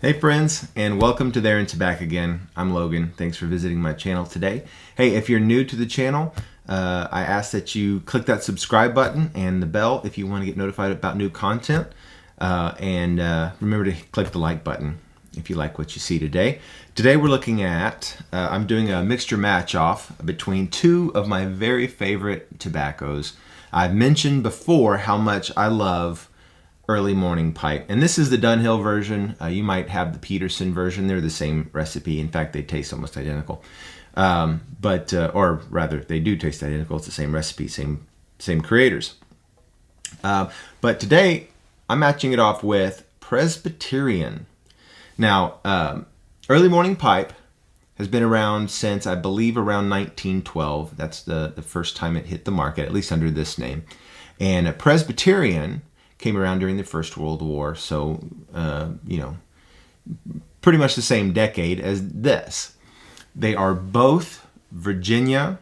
Hey friends, and welcome to There and to Back again. I'm Logan. Thanks for visiting my channel today. Hey, if you're new to the channel, I ask that you click that subscribe button and the bell if you want to get notified about new content. And remember to click the like button if you like what you see today. Today we're looking at, I'm doing a mixture match off between two of my very favorite tobaccos. I've mentioned before how much I love early morning pipe, and this is the Dunhill version. You might have the Peterson version. They're the same recipe. In fact, they taste almost identical, or rather they do taste identical. It's the same recipe, same creators, but today I'm matching it off with Presbyterian. Now early morning pipe has been around since, I believe, around 1912. That's the first time it hit the market, at least under this name. And a Presbyterian came around during the First World War, so pretty much the same decade as this. They are both Virginia,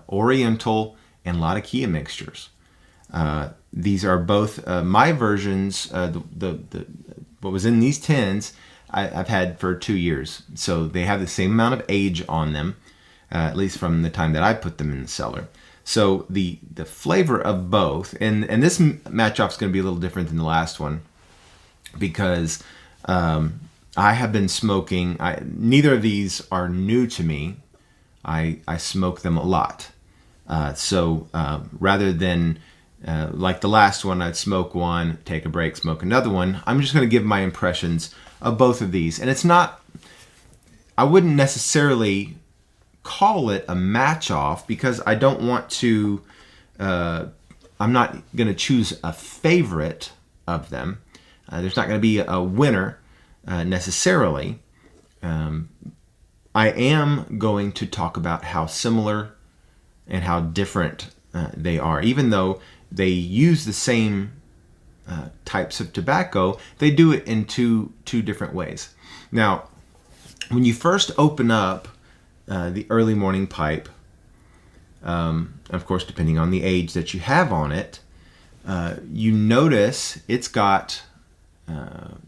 Oriental, and Latakia mixtures. These are both my versions. What was in these tins, I've had for 2 years, so they have the same amount of age on them, at least from the time that I put them in the cellar. So the flavor of both, and this match off is going to be a little different than the last one, because I have been smoking. Neither of these are new to me. I smoke them a lot. So rather than like the last one, I'd smoke one, take a break, smoke another one, I'm just going to give my impressions of both of these. And it's not, I wouldn't necessarily call it a match off, because I don't want to, I'm not going to choose a favorite of them. There's not going to be a winner necessarily. I am going to talk about how similar and how different they are. Even though they use the same types of tobacco, they do it in two different ways. Now, when you first open up the early morning pipe, of course, depending on the age that you have on it, you notice it's got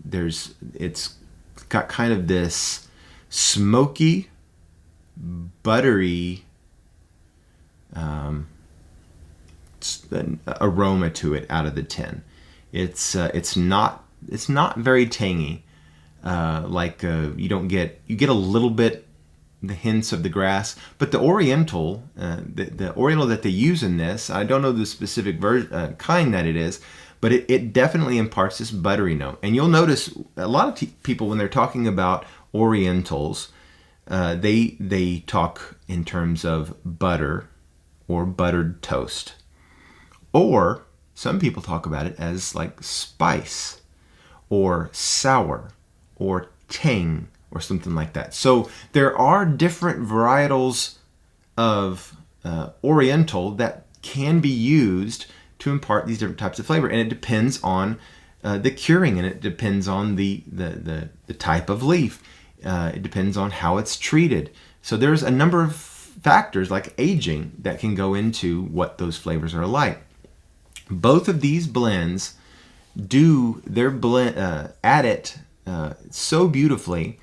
it's got kind of this smoky, buttery aroma to it out of the tin. It's not very tangy. You get a little bit the hints of the grass, but the Oriental, the Oriental that they use in this, I don't know the specific kind that it is, but it definitely imparts this buttery note. And you'll notice a lot of people, when they're talking about Orientals, they talk in terms of butter or buttered toast, or some people talk about it as like spice or sour or tang or something like that. So there are different varietals of Oriental that can be used to impart these different types of flavor, and it depends on the curing, and it depends on the type of leaf. It depends on how it's treated. So there's a number of factors like aging that can go into what those flavors are like. Both of these blends do their blend, add it so beautifully,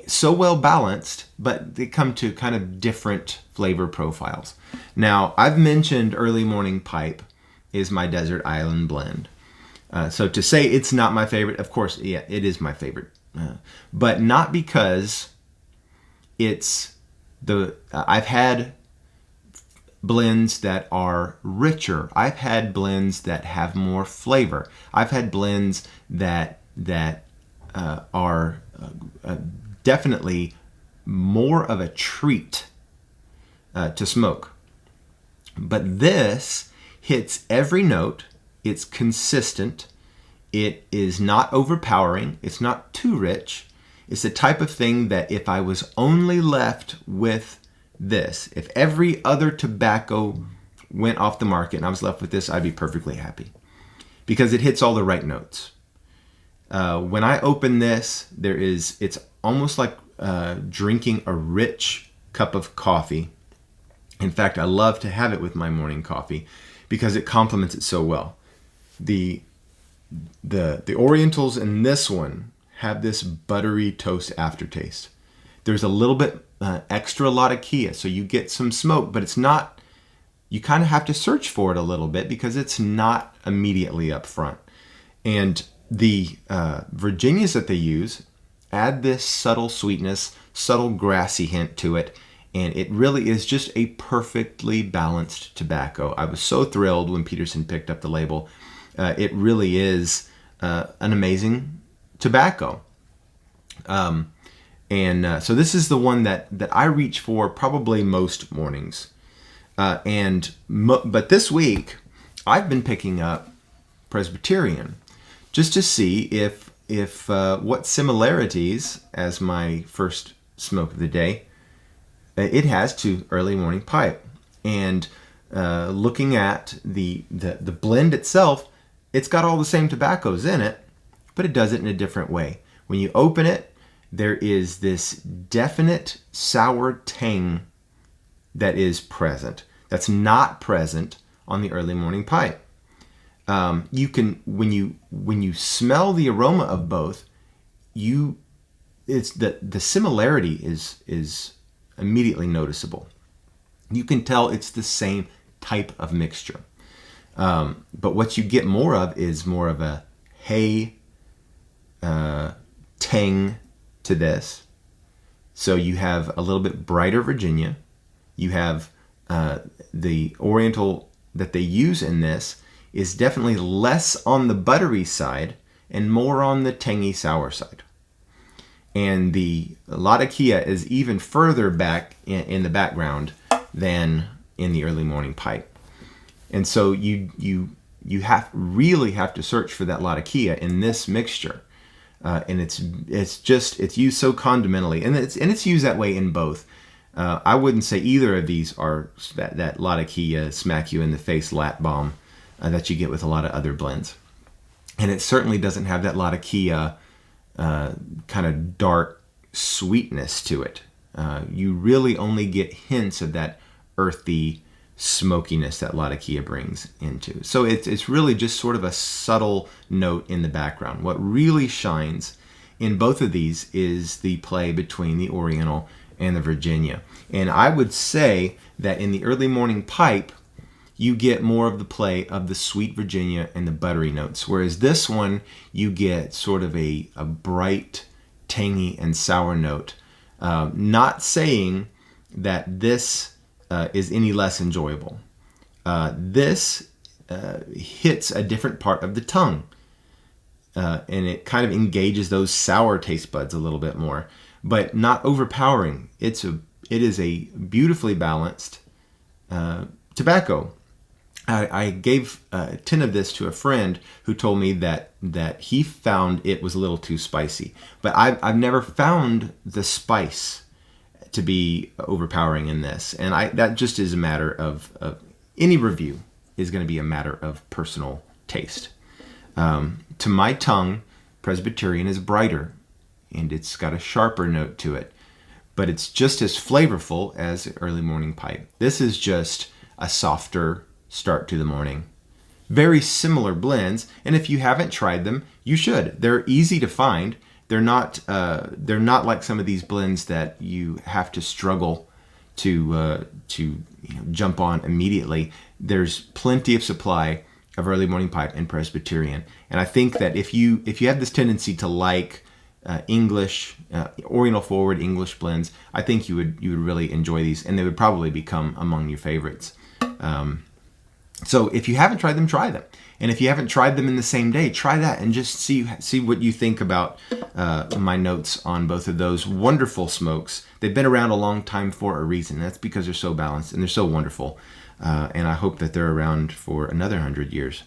so well balanced, but they come to kind of different flavor profiles. Now, I've mentioned early morning pipe is my desert island blend. So to say it's not my favorite, of course, yeah, it is my favorite, but not because I've had blends that are richer. I've had blends that have more flavor. I've had blends that are definitely more of a treat to smoke. But this hits every note. It's consistent. It is not overpowering. It's not too rich. It's the type of thing that if I was only left with this, if every other tobacco went off the market and I was left with this, I'd be perfectly happy, because it hits all the right notes. When I open this, it's almost like drinking a rich cup of coffee. In fact, I love to have it with my morning coffee because it complements it so well. The Orientals in this one have this buttery toast aftertaste. There's a little bit extra Latakia, so you get some smoke, but it's not, you kind of have to search for it a little bit because it's not immediately up front. And the Virginias that they use add this subtle sweetness, subtle grassy hint to it, and it really is just a perfectly balanced tobacco. I was so thrilled when Peterson picked up the label. It really is an amazing tobacco. So this is the one that I reach for probably most mornings. But this week, I've been picking up Presbyterian just to see if what similarities, as my first smoke of the day, it has to early morning pipe. And looking at the blend itself, it's got all the same tobaccos in it, but it does it in a different way. When you open it, there is this definite sour tang that is present. That's not present on the early morning pipe. You can, when you smell the aroma of both, it's the similarity is immediately noticeable. You can tell it's the same type of mixture. But what you get more of is more of a hay tang to this. So you have a little bit brighter Virginia. You have the Oriental that they use in this is definitely less on the buttery side and more on the tangy sour side. And the Latakia is even further back in the background than in the early morning pipe. And so you really have to search for that Latakia in this mixture. And it's used so condimentally, and it's used that way in both. I wouldn't say either of these are that Latakia smack you in the face lat bomb that you get with a lot of other blends. And it certainly doesn't have that Latakia kind of dark sweetness to it. You really only get hints of that earthy smokiness that Latakia brings into. So it's really just sort of a subtle note in the background. What really shines in both of these is the play between the Oriental and the Virginia. And I would say that in the early morning pipe, you get more of the play of the sweet Virginia and the buttery notes. Whereas this one, you get sort of a bright, tangy, and sour note. Not saying that this is any less enjoyable. This hits a different part of the tongue. And it kind of engages those sour taste buds a little bit more, but not overpowering. It is a beautifully balanced tobacco. I gave 10 of this to a friend who told me that he found it was a little too spicy. But I've never found the spice to be overpowering in this. And that just is a matter of any review is going to be a matter of personal taste. To my tongue, Presbyterian is brighter, and it's got a sharper note to it. But it's just as flavorful as early morning pipe. This is just a softer start to the morning. Very similar blends, and if you haven't tried them, you should. They're easy to find. They're not like some of these blends that you have to struggle to jump on immediately. There's plenty of supply of early morning pipe and Presbyterian, and I think that if you have this tendency to like English, oriental-forward English blends, I think you would really enjoy these, and they would probably become among your favorites. So if you haven't tried them, try them. And if you haven't tried them in the same day, try that and just see what you think about my notes on both of those wonderful smokes. They've been around a long time for a reason. That's because they're so balanced and they're so wonderful. And I hope that they're around for another 100 years.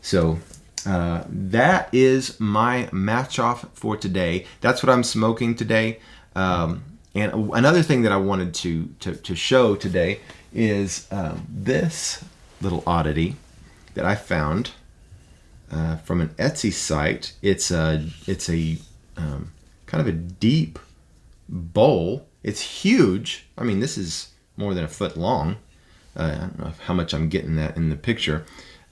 So that is my match off for today. That's what I'm smoking today. And another thing that I wanted to show today is this little oddity that I found from an Etsy site. It's a kind of a deep bowl. It's huge. I mean, this is more than a foot long. I don't know how much I'm getting that in the picture.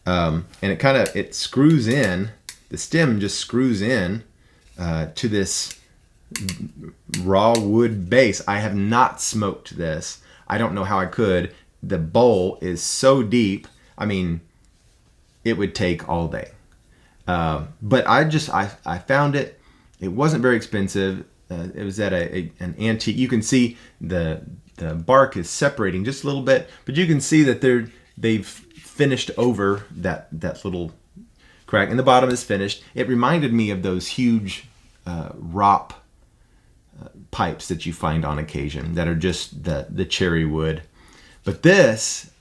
And it screws in. The stem just screws in to this raw wood base. I have not smoked this. I don't know how I could. The bowl is so deep. I mean, it would take all day. But I found it. It wasn't very expensive. It was at an antique. You can see the bark is separating just a little bit, but you can see that they've finished over that little crack, and the bottom is finished. It reminded me of those huge ROP pipes that you find on occasion that are just the cherry wood. But this,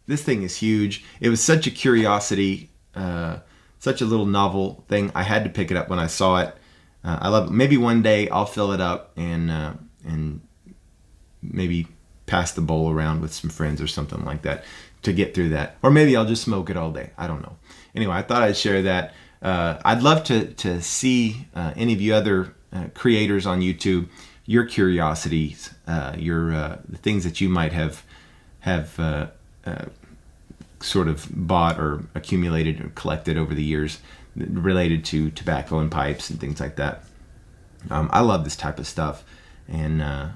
this thing is huge. It was such a curiosity, such a little novel thing. I had to pick it up when I saw it. I love it. Maybe one day I'll fill it up and maybe pass the bowl around with some friends or something like that to get through that. Or maybe I'll just smoke it all day. I don't know. Anyway, I thought I'd share that. I'd love to see any of you other creators on YouTube, your curiosities, the things that you might have sort of bought or accumulated or collected over the years related to tobacco and pipes and things like that. I love this type of stuff, and I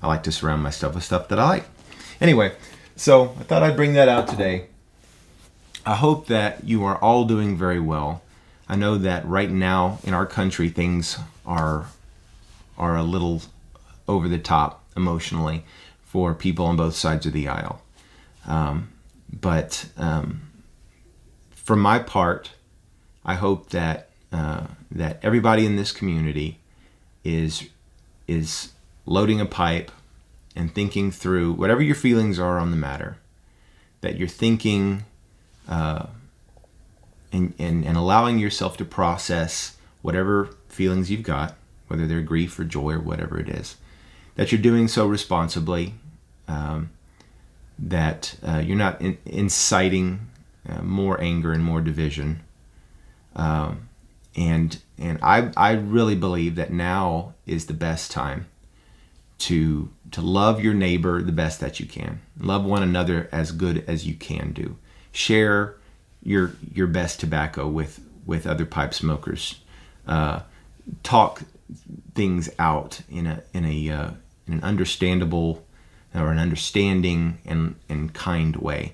like to surround myself with stuff that I like. Anyway, so I thought I'd bring that out today. I hope that you are all doing very well. I know that right now in our country things are a little over the top emotionally for people on both sides of the aisle. But for my part, I hope that that everybody in this community is loading a pipe and thinking through whatever your feelings are on the matter. That you're thinking and allowing yourself to process whatever feelings you've got, whether they're grief or joy or whatever it is. That you're doing so responsibly. That you're not inciting more anger and more division. And I really believe that now is the best time to love your neighbor the best that you can. Love one another as good as you can do. Share your best tobacco with other pipe smokers. Talk things out in an understandable or an understanding and kind way.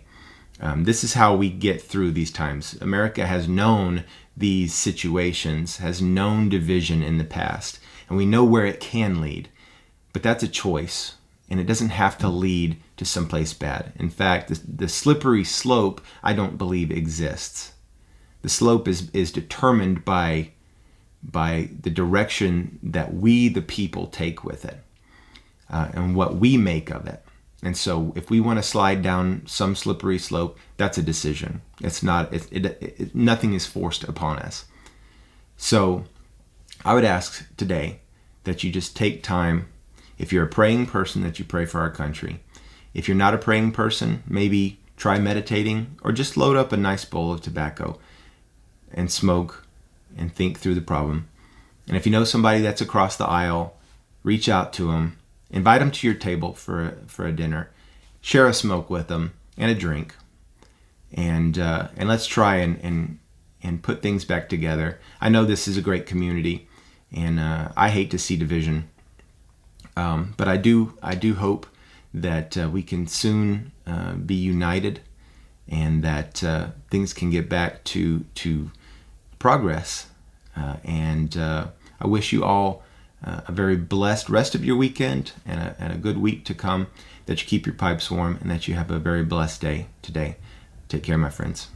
This is how we get through these times. America has known these situations, has known division in the past, and we know where it can lead. But that's a choice, and it doesn't have to lead to someplace bad. In fact, the slippery slope, I don't believe exists. The slope is determined by the direction that we, the people, take with it. And what we make of it. And so if we want to slide down some slippery slope, that's a decision. It's not, nothing is forced upon us. So I would ask today that you just take time. If you're a praying person, that you pray for our country. If you're not a praying person, maybe try meditating or just load up a nice bowl of tobacco and smoke and think through the problem. And if you know somebody that's across the aisle, reach out to them. Invite them to your table for a dinner. Share a smoke with them and a drink, and let's try and put things back together. I know this is a great community, and I hate to see division, but I do hope that we can soon be united, and that things can get back to progress. And I wish you all a very blessed rest of your weekend and a good week to come, that you keep your pipes warm, and that you have a very blessed day today. Take care, my friends.